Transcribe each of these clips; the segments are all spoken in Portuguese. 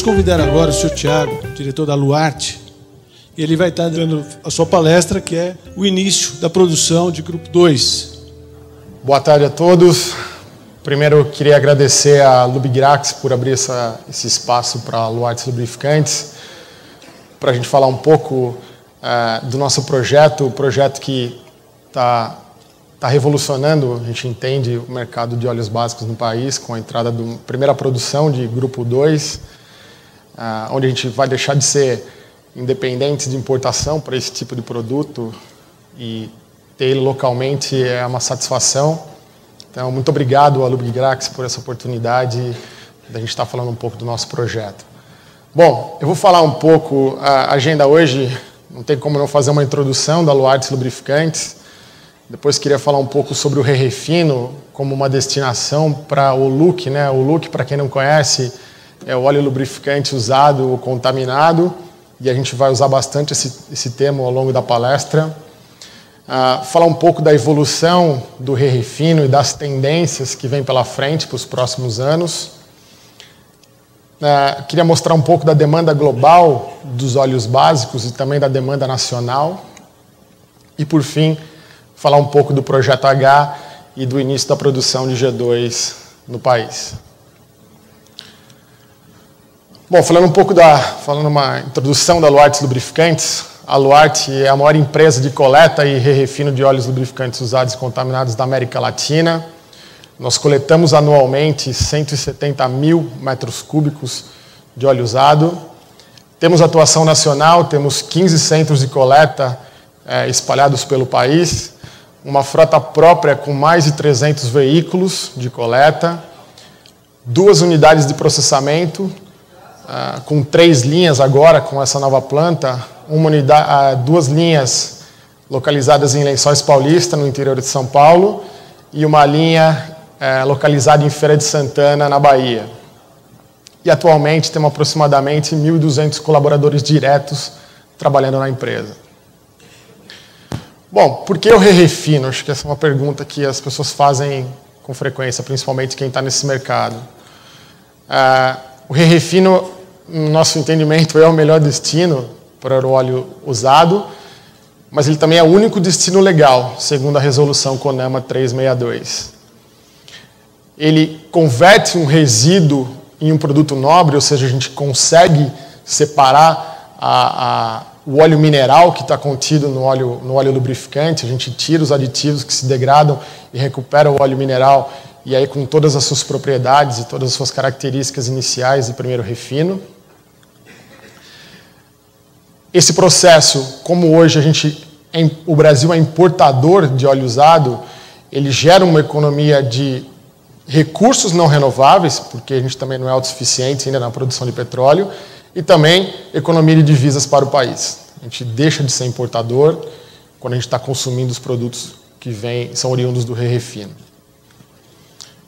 convidar agora o senhor Thiago, diretor da Luarte. Ele vai estar dando a sua palestra, que é o início da produção de Grupo 2. Boa tarde a todos. Primeiro, eu queria agradecer a Lubigrax por abrir esse espaço para a Luarte Lubrificantes, para a gente falar um pouco do nosso projeto, o projeto que está revolucionando, a gente entende, o mercado de óleos básicos no país, com a entrada da primeira produção de Grupo 2, onde a gente vai deixar de ser independentes de importação para esse tipo de produto e ter ele localmente é uma satisfação. Então, muito obrigado a Lubigrax por essa oportunidade da gente estar falando um pouco do nosso projeto. Bom, eu vou falar um pouco, a agenda hoje, não tem como não fazer uma introdução da Luarte Lubrificantes. Depois queria falar um pouco sobre o Re-Refino como uma destinação para o look, né? O look, para quem não conhece, é o óleo lubrificante usado ou contaminado, e a gente vai usar bastante esse termo ao longo da palestra. Falar um pouco da evolução do Re-Refino e das tendências que vem pela frente para os próximos anos. Queria mostrar um pouco da demanda global dos óleos básicos e também da demanda nacional. E, por fim, falar um pouco do Projeto H e do início da produção de G2 no país. Bom, falando uma introdução da Luarte Lubrificantes, a Luarte é a maior empresa de coleta e re-refino de óleos lubrificantes usados e contaminados da América Latina. Nós coletamos anualmente 170 mil metros cúbicos de óleo usado. Temos atuação nacional, temos 15 centros de coleta espalhados pelo país, uma frota própria com mais de 300 veículos de coleta, 2 unidades de processamento, com 3 linhas agora com essa nova planta, 2 linhas localizadas em Lençóis Paulista, no interior de São Paulo, e uma linha localizada em Feira de Santana, na Bahia. E atualmente temos aproximadamente 1.200 colaboradores diretos trabalhando na empresa. Bom, por que o Re-Refino? Acho que essa é uma pergunta que as pessoas fazem com frequência, principalmente quem está nesse mercado. O Re-Refino, no nosso entendimento, é o melhor destino para o óleo usado, mas ele também é o único destino legal, segundo a resolução CONAMA 362. Ele converte um resíduo em um produto nobre, ou seja, a gente consegue separar o óleo mineral que está contido no óleo lubrificante, a gente tira os aditivos que se degradam e recupera o óleo mineral, e aí com todas as suas propriedades e todas as suas características iniciais de primeiro refino. Esse processo, como hoje o Brasil é importador de óleo usado, ele gera uma economia de recursos não renováveis, porque a gente também não é autossuficiente ainda na produção de petróleo, e também economia de divisas para o país. A gente deixa de ser importador quando a gente está consumindo os produtos que são oriundos do Re-Refino.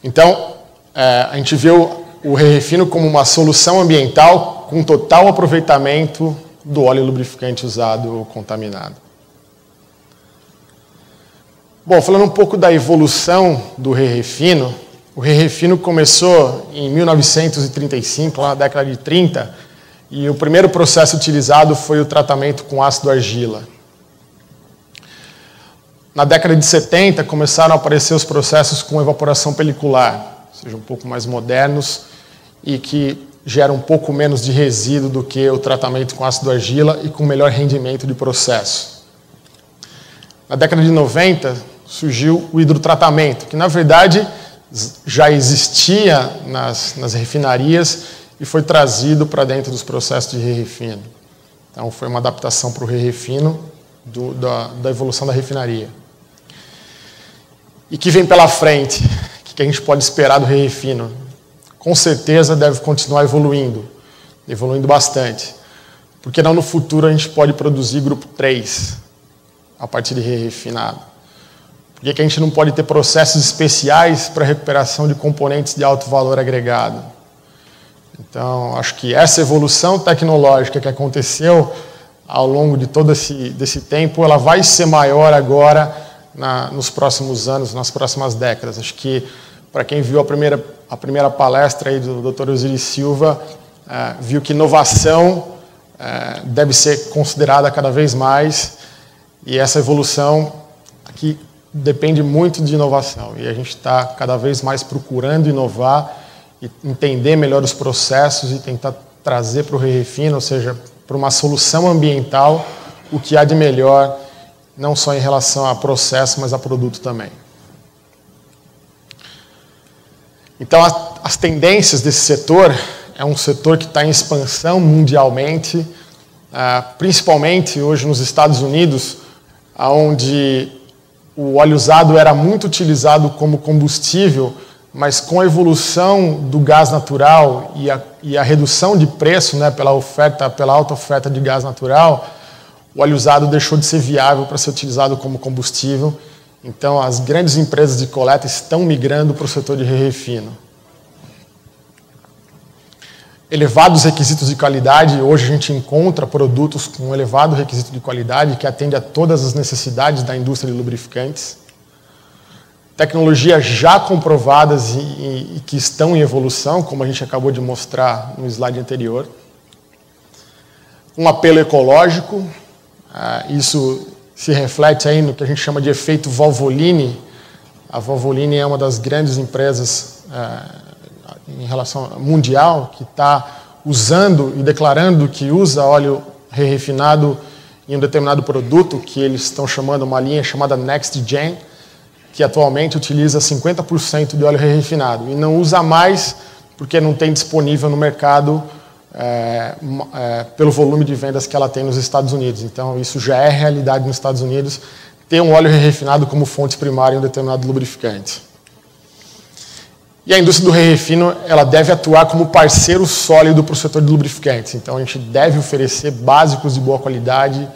Então, a gente vê o Re-Refino como uma solução ambiental com total aproveitamento do óleo lubrificante usado ou contaminado. Bom, falando um pouco da evolução do Re-Refino, o Re-Refino começou em 1935, lá na década de 30, e o primeiro processo utilizado foi o tratamento com ácido argila. Na década de 70, começaram a aparecer os processos com evaporação pelicular, ou seja, um pouco mais modernos e que geram um pouco menos de resíduo do que o tratamento com ácido argila e com melhor rendimento de processo. Na década de 90, surgiu o hidrotratamento, que na verdade já existia nas refinarias e foi trazido para dentro dos processos de re-refino. Então, foi uma adaptação para o re-refino da evolução da refinaria. E que vem pela frente? O que a gente pode esperar do re-refino? Com certeza deve continuar evoluindo bastante. Porque não no futuro a gente pode produzir grupo 3 a partir de re-refinado? Por que a gente não pode ter processos especiais para recuperação de componentes de alto valor agregado? Então, acho que essa evolução tecnológica que aconteceu ao longo de todo desse tempo, ela vai ser maior agora nos próximos anos, nas próximas décadas. Acho que, para quem viu a primeira palestra aí do Dr. Osiris Silva, viu que inovação deve ser considerada cada vez mais, e essa evolução aqui depende muito de inovação, e a gente está cada vez mais procurando inovar e entender melhor os processos e tentar trazer para o Re-Refino, ou seja, para uma solução ambiental, o que há de melhor, não só em relação a processo, mas a produto também. Então, as tendências desse setor, é um setor que está em expansão mundialmente, principalmente hoje nos Estados Unidos, onde o óleo usado era muito utilizado como combustível, mas com a evolução do gás natural e a redução de preço, né, pela alta oferta de gás natural, o óleo usado deixou de ser viável para ser utilizado como combustível. Então, as grandes empresas de coleta estão migrando para o setor de Re-Refino. Elevados requisitos de qualidade. Hoje a gente encontra produtos com elevado requisito de qualidade que atende a todas as necessidades da indústria de lubrificantes. Tecnologias já comprovadas e que estão em evolução, como a gente acabou de mostrar no slide anterior. Um apelo ecológico. Isso se reflete aí no que a gente chama de efeito Valvoline. A Valvoline é uma das grandes empresas em relação mundial que está usando e declarando que usa óleo re-refinado em um determinado produto que eles estão chamando uma linha chamada Next Gen, que atualmente utiliza 50% de óleo re-refinado e não usa mais porque não tem disponível no mercado pelo volume de vendas que ela tem nos Estados Unidos. Então, isso já é realidade nos Estados Unidos, ter um óleo re-refinado como fonte primária em um determinado lubrificante. E a indústria do re-refino, ela deve atuar como parceiro sólido para o setor de lubrificantes. Então, a gente deve oferecer básicos de boa qualidade,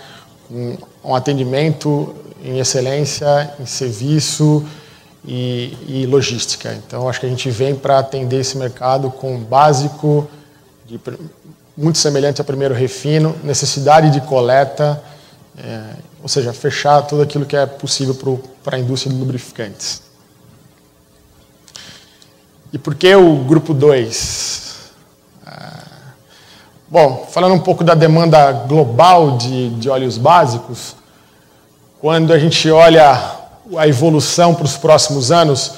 um atendimento em excelência, em serviço e logística. Então, acho que a gente vem para atender esse mercado com um básico muito semelhante a primeiro refino, necessidade de coleta, ou seja, fechar tudo aquilo que é possível para a indústria de lubrificantes. E por que o grupo 2? Bom, falando um pouco da demanda global de óleos básicos, quando a gente olha a evolução para os próximos anos,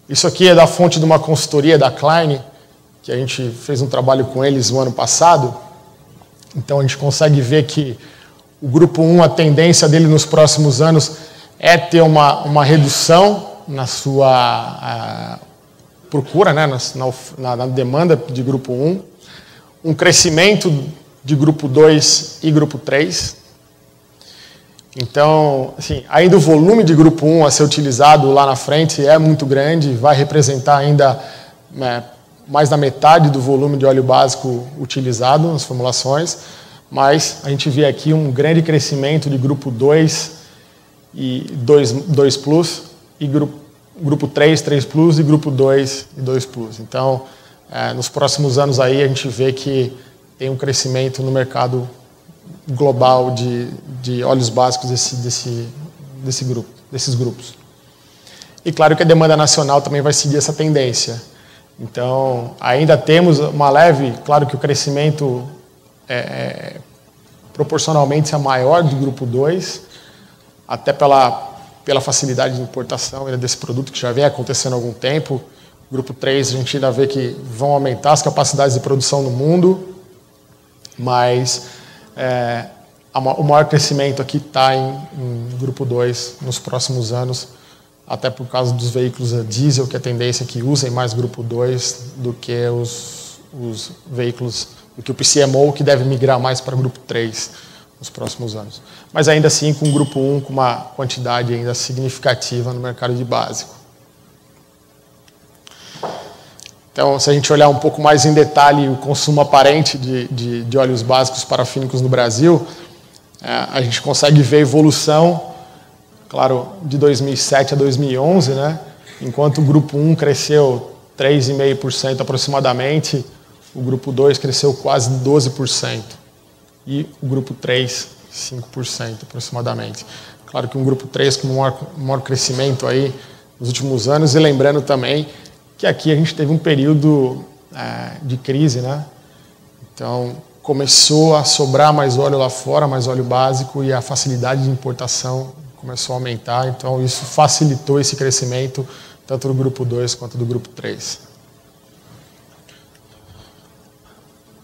isso aqui é da fonte de uma consultoria da Klein, que a gente fez um trabalho com eles no ano passado. Então a gente consegue ver que o grupo 1, a tendência dele nos próximos anos é ter uma redução na sua procura, né, na demanda de grupo 1, um crescimento de grupo 2 e grupo 3. Então, assim, ainda o volume de grupo 1 a ser utilizado lá na frente é muito grande, vai representar ainda mais da metade do volume de óleo básico utilizado nas formulações, mas a gente vê aqui um grande crescimento de grupo 2 e 2 Plus e grupo 3, 3 Plus e grupo 2 e 2 Plus. Então, nos próximos anos aí a gente vê que tem um crescimento no mercado global de óleos básicos desses grupos. E claro que a demanda nacional também vai seguir essa tendência. Então, ainda temos uma leve, claro que o crescimento proporcionalmente é maior do grupo 2, até pela facilidade de importação desse produto que já vem acontecendo há algum tempo. Grupo 3, a gente ainda vê que vão aumentar as capacidades de produção no mundo, mas o maior crescimento aqui está em grupo 2 nos próximos anos, até por causa dos veículos a diesel, que a tendência é que usem mais grupo 2 do que os veículos, do que o PCMO, que deve migrar mais para grupo 3 nos próximos anos. Mas ainda assim, com o grupo 1, com uma quantidade ainda significativa no mercado de básico. Então, se a gente olhar um pouco mais em detalhe o consumo aparente de óleos básicos parafínicos no Brasil, a gente consegue ver a evolução, claro, de 2007 a 2011, né? Enquanto o grupo 1 cresceu 3,5% aproximadamente, o grupo 2 cresceu quase 12%, e o grupo 3, 5% aproximadamente. Claro que um grupo 3 com maior crescimento aí nos últimos anos, e lembrando também que aqui a gente teve um período de crise, né? Então, começou a sobrar mais óleo lá fora, mais óleo básico, e a facilidade de importação começou a aumentar. Então, isso facilitou esse crescimento, tanto do grupo 2 quanto do grupo 3.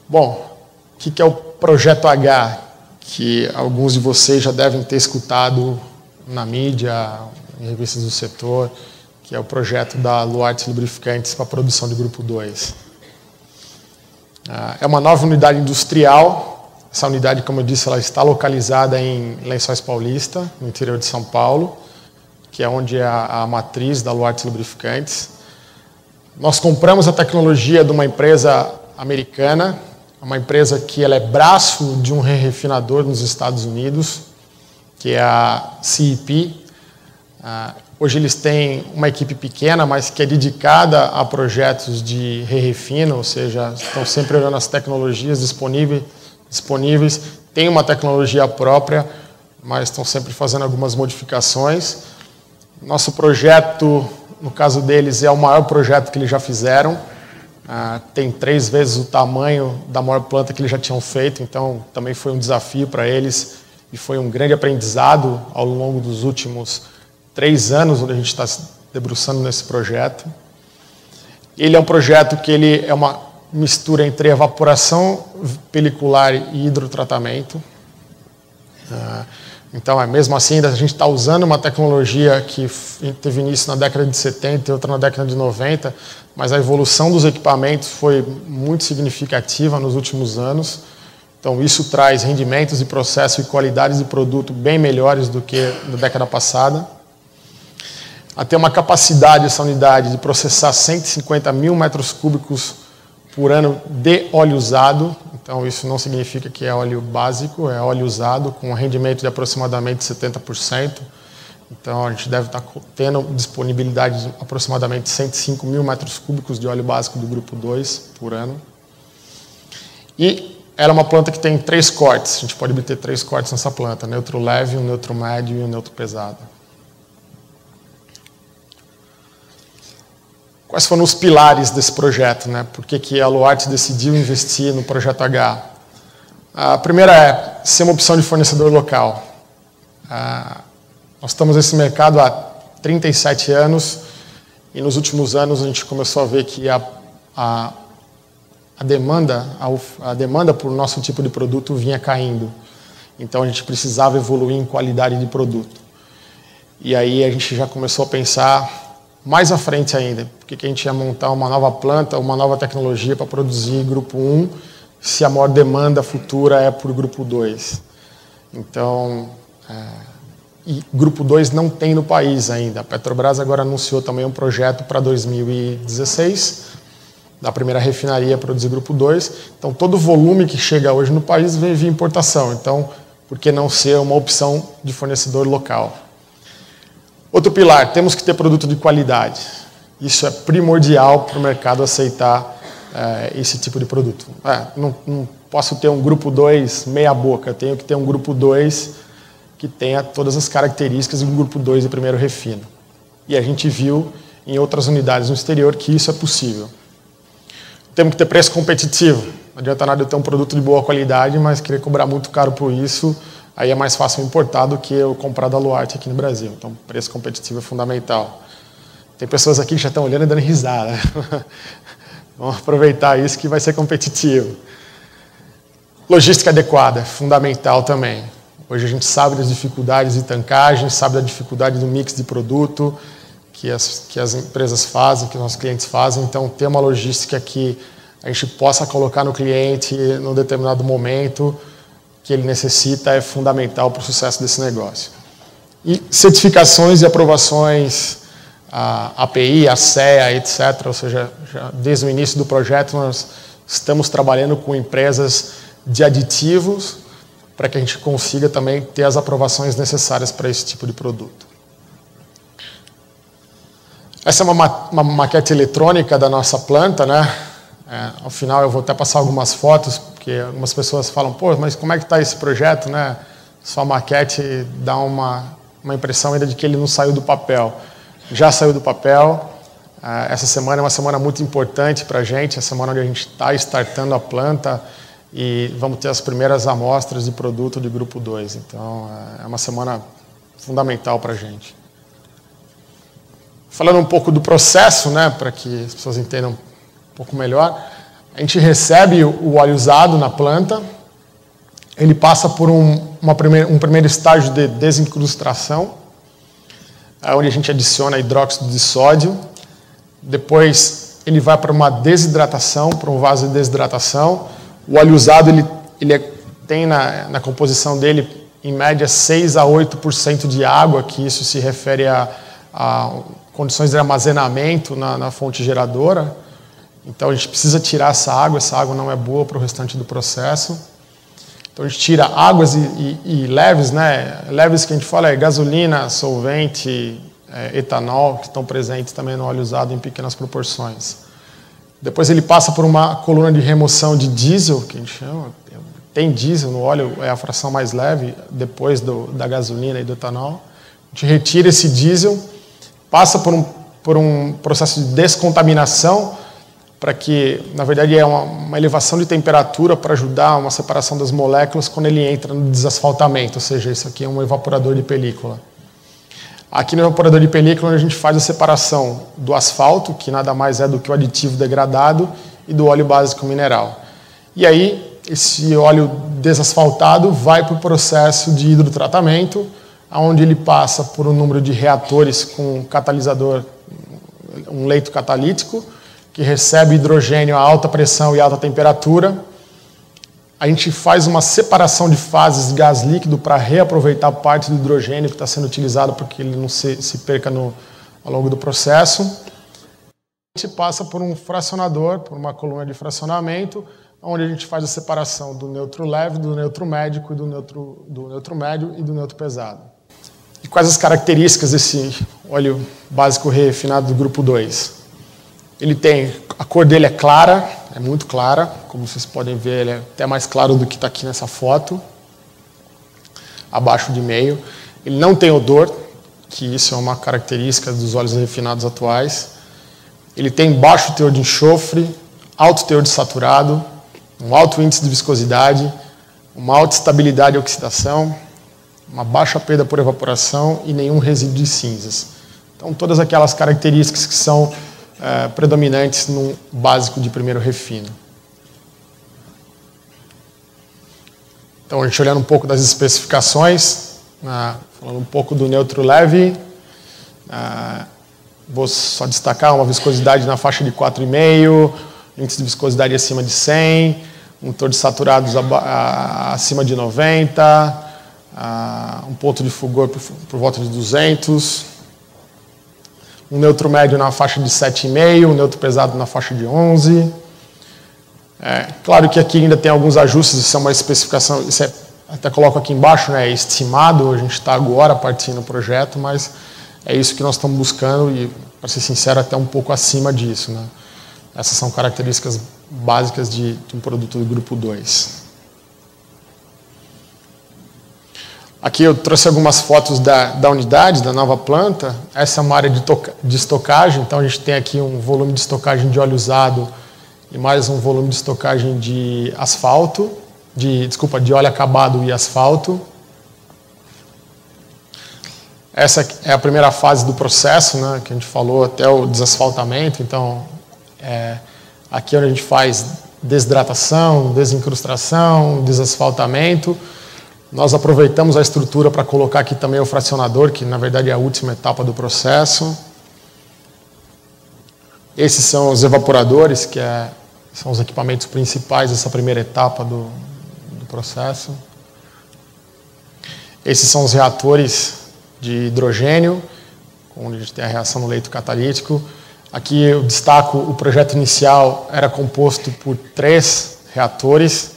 Bom, o que é o Projeto H, que alguns de vocês já devem ter escutado na mídia, em revistas do setor, que é o projeto da Luartes Lubrificantes para a produção de grupo 2. É uma nova unidade industrial. Essa unidade, como eu disse, ela está localizada em Lençóis Paulista, no interior de São Paulo, que é onde é a matriz da Luartes Lubrificantes. Nós compramos a tecnologia de uma empresa americana, uma empresa que ela é braço de um refinador nos Estados Unidos, que é a CEP. Hoje eles têm uma equipe pequena, mas que é dedicada a projetos de refino, ou seja, estão sempre olhando as tecnologias disponíveis. Tem uma tecnologia própria, mas estão sempre fazendo algumas modificações. Nosso projeto, no caso deles, é o maior projeto que eles já fizeram. Tem 3 vezes o tamanho da maior planta que eles já tinham feito, então também foi um desafio para eles e foi um grande aprendizado ao longo dos últimos 3 anos, onde a gente está se debruçando nesse projeto. Ele é um projeto que ele é uma mistura entre evaporação pelicular e hidrotratamento. Então, mesmo assim, a gente está usando uma tecnologia que teve início na década de 70 e outra na década de 90, mas a evolução dos equipamentos foi muito significativa nos últimos anos. Então, isso traz rendimentos de processo e qualidades de produto bem melhores do que na década passada. Tem uma capacidade, essa unidade, de processar 150 mil metros cúbicos por ano de óleo usado. Então, isso não significa que é óleo básico, é óleo usado, com um rendimento de aproximadamente 70%. Então, a gente deve estar tendo disponibilidade de aproximadamente 105 mil metros cúbicos de óleo básico do grupo 2 por ano. E ela é uma planta que tem 3 cortes. A gente pode obter 3 cortes nessa planta: neutro leve, um neutro médio e um neutro pesado. Quais foram os pilares desse projeto, né? Por que a Luartes decidiu investir no Projeto H? A primeira é ser uma opção de fornecedor local. Nós estamos nesse mercado há 37 anos e nos últimos anos a gente começou a ver que a demanda por nosso tipo de produto vinha caindo. Então a gente precisava evoluir em qualidade de produto. E aí a gente já começou a pensar mais à frente ainda, porque a gente ia montar uma nova planta, uma nova tecnologia para produzir grupo 1, se a maior demanda futura é por grupo 2. Então, e grupo 2 não tem no país ainda. A Petrobras agora anunciou também um projeto para 2016, da primeira refinaria a produzir grupo 2. Então, todo o volume que chega hoje no país vem via importação. Então, por que não ser uma opção de fornecedor local? Outro pilar, temos que ter produto de qualidade. Isso é primordial para o mercado aceitar esse tipo de produto. Não posso ter um grupo 2 meia boca, eu tenho que ter um grupo 2 que tenha todas as características de um grupo 2 de primeiro refino. E a gente viu em outras unidades no exterior que isso é possível. Temos que ter preço competitivo. Não adianta nada eu ter um produto de boa qualidade, mas querer cobrar muito caro por isso. Aí é mais fácil importar do que eu comprar da Luarte aqui no Brasil. Então, preço competitivo é fundamental. Tem pessoas aqui que já estão olhando e dando risada. Vamos aproveitar isso que vai ser competitivo. Logística adequada é fundamental também. Hoje a gente sabe das dificuldades de tancagem, sabe da dificuldade do mix de produto que as empresas fazem, que os nossos clientes fazem. Então, ter uma logística que a gente possa colocar no cliente num determinado momento que ele necessita é fundamental para o sucesso desse negócio. E certificações e aprovações, a API, a CEA, etc. Ou seja, já desde o início do projeto nós estamos trabalhando com empresas de aditivos para que a gente consiga também ter as aprovações necessárias para esse tipo de produto. Essa é uma maquete eletrônica da nossa planta, né? Ao final eu vou até passar algumas fotos, porque algumas pessoas falam, pô, mas como é que está esse projeto, né? Só maquete dá uma impressão ainda de que ele não saiu do papel. Já saiu do papel. Essa semana é uma semana muito importante para a gente, a semana onde a gente está startando a planta e vamos ter as primeiras amostras de produto de grupo 2. Então, é uma semana fundamental para a gente. Falando um pouco do processo, né, para que as pessoas entendam um pouco melhor, a gente recebe o óleo usado na planta, ele passa por um primeiro estágio de desincrustação, onde a gente adiciona hidróxido de sódio, depois ele vai para uma desidratação, para um vaso de desidratação. O óleo usado ele tem na composição dele, em média, 6 a 8% de água, que isso se refere a condições de armazenamento na fonte geradora. Então a gente precisa tirar essa água não é boa para o restante do processo. Então a gente tira águas e leves, né? Leves que a gente fala é gasolina, solvente, etanol, que estão presentes também no óleo usado em pequenas proporções. Depois ele passa por uma coluna de remoção de diesel, que a gente chama. Tem diesel no óleo, é a fração mais leve, depois da gasolina e do etanol. A gente retira esse diesel, passa por um processo de descontaminação, para que, na verdade, é uma elevação de temperatura para ajudar uma separação das moléculas quando ele entra no desasfaltamento, ou seja, isso aqui é um evaporador de película. Aqui no evaporador de película a gente faz a separação do asfalto, que nada mais é do que o aditivo degradado, e do óleo básico mineral. E aí, esse óleo desasfaltado vai para o processo de hidrotratamento, onde ele passa por um número de reatores com catalisador, um leito catalítico, que recebe hidrogênio a alta pressão e alta temperatura. A gente faz uma separação de fases de gás líquido para reaproveitar parte do hidrogênio que está sendo utilizado para que ele não se perca ao longo do processo. A gente passa por um fracionador, por uma coluna de fracionamento, onde a gente faz a separação do neutro leve, do neutro médio e do neutro médio e do neutro pesado. E quais as características desse óleo básico refinado do grupo 2? A cor dele é clara, é muito clara, como vocês podem ver, ele é até mais claro do que está aqui nessa foto, abaixo de meio. Ele não tem odor, que isso é uma característica dos óleos refinados atuais. Ele tem baixo teor de enxofre, alto teor de saturado, um alto índice de viscosidade, uma alta estabilidade e oxidação, uma baixa perda por evaporação e nenhum resíduo de cinzas. Então, todas aquelas características que são predominantes num básico de primeiro refino. Então, a gente olhando um pouco das especificações, falando um pouco do neutro leve, vou só destacar uma viscosidade na faixa de 4,5, índice de viscosidade acima de 100, um teor de saturados acima de 90, um ponto de fulgor por volta de 200, um neutro médio na faixa de 7,5, um neutro pesado na faixa de 11. Claro que aqui ainda tem alguns ajustes, isso é uma especificação, isso até coloco aqui embaixo, né, é estimado, a gente está agora partindo do projeto, mas é isso que nós estamos buscando e, para ser sincero, até um pouco acima disso, né. Essas são características básicas de um produto do grupo 2. Aqui eu trouxe algumas fotos da unidade, da nova planta. Essa é uma área de estocagem, então a gente tem aqui um volume de estocagem de óleo usado e mais um volume de estocagem de asfalto, de óleo acabado e asfalto. Essa é a primeira fase do processo, né, que a gente falou, até o desasfaltamento. Então, aqui é onde a gente faz desidratação, desincrustação, desasfaltamento. Nós aproveitamos a estrutura para colocar aqui também o fracionador, que na verdade é a última etapa do processo. Esses são os evaporadores, que são os equipamentos principais dessa primeira etapa do processo. Esses são os reatores de hidrogênio, onde a gente tem a reação no leito catalítico. Aqui eu destaco o projeto inicial, era composto por 3 reatores.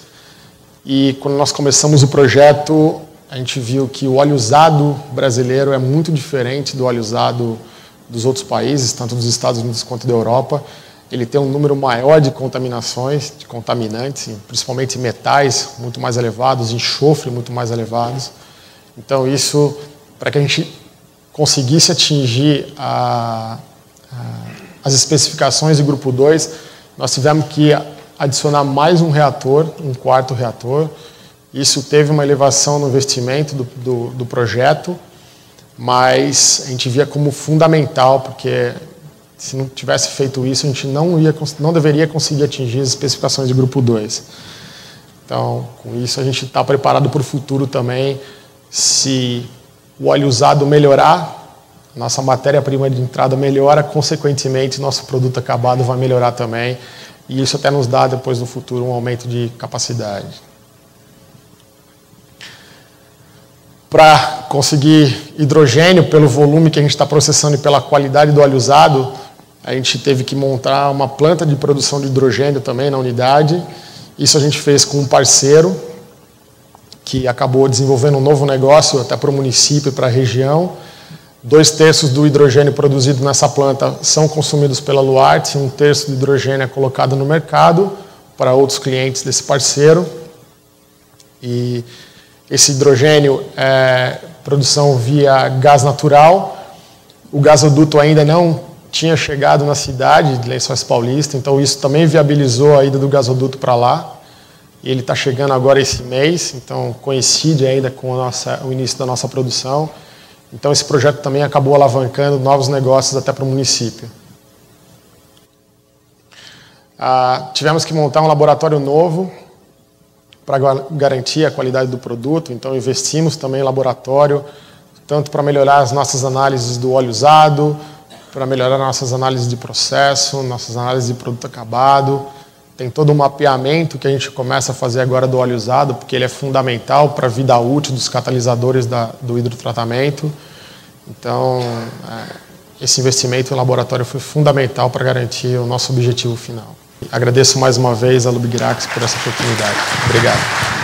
E quando nós começamos o projeto, a gente viu que o óleo usado brasileiro é muito diferente do óleo usado dos outros países, tanto dos Estados Unidos quanto da Europa. Ele tem um número maior de contaminações, de contaminantes, principalmente metais muito mais elevados, enxofre muito mais elevados. Então isso, para que a gente conseguisse atingir as especificações do grupo 2, nós tivemos que adicionar mais um reator, um quarto reator. Isso teve uma elevação no investimento do projeto, mas a gente via como fundamental, porque se não tivesse feito isso, a gente não deveria conseguir atingir as especificações de grupo 2. Então, com isso, a gente está preparado para o futuro também. Se o óleo usado melhorar, nossa matéria-prima de entrada melhora, consequentemente, nosso produto acabado vai melhorar também. E isso até nos dá, depois no futuro, um aumento de capacidade. Para conseguir hidrogênio, pelo volume que a gente está processando e pela qualidade do óleo usado, a gente teve que montar uma planta de produção de hidrogênio também na unidade. Isso a gente fez com um parceiro que acabou desenvolvendo um novo negócio até para o município e para a região. 2/3 do hidrogênio produzido nessa planta são consumidos pela Luarte, 1/3 do hidrogênio é colocado no mercado para outros clientes desse parceiro. E esse hidrogênio é produção via gás natural. O gasoduto ainda não tinha chegado na cidade de Lençóis Paulista, então isso também viabilizou a ida do gasoduto para lá. E ele está chegando agora esse mês, então coincide ainda com o início da nossa produção. Então esse projeto também acabou alavancando novos negócios até para o município. Tivemos que montar um laboratório novo para garantir a qualidade do produto, então investimos também em laboratório, tanto para melhorar as nossas análises do óleo usado, para melhorar nossas análises de processo, nossas análises de produto acabado. Tem todo um mapeamento que a gente começa a fazer agora do óleo usado, porque ele é fundamental para a vida útil dos catalisadores do hidrotratamento. Então, esse investimento em laboratório foi fundamental para garantir o nosso objetivo final. Agradeço mais uma vez a Lubigrax por essa oportunidade. Obrigado.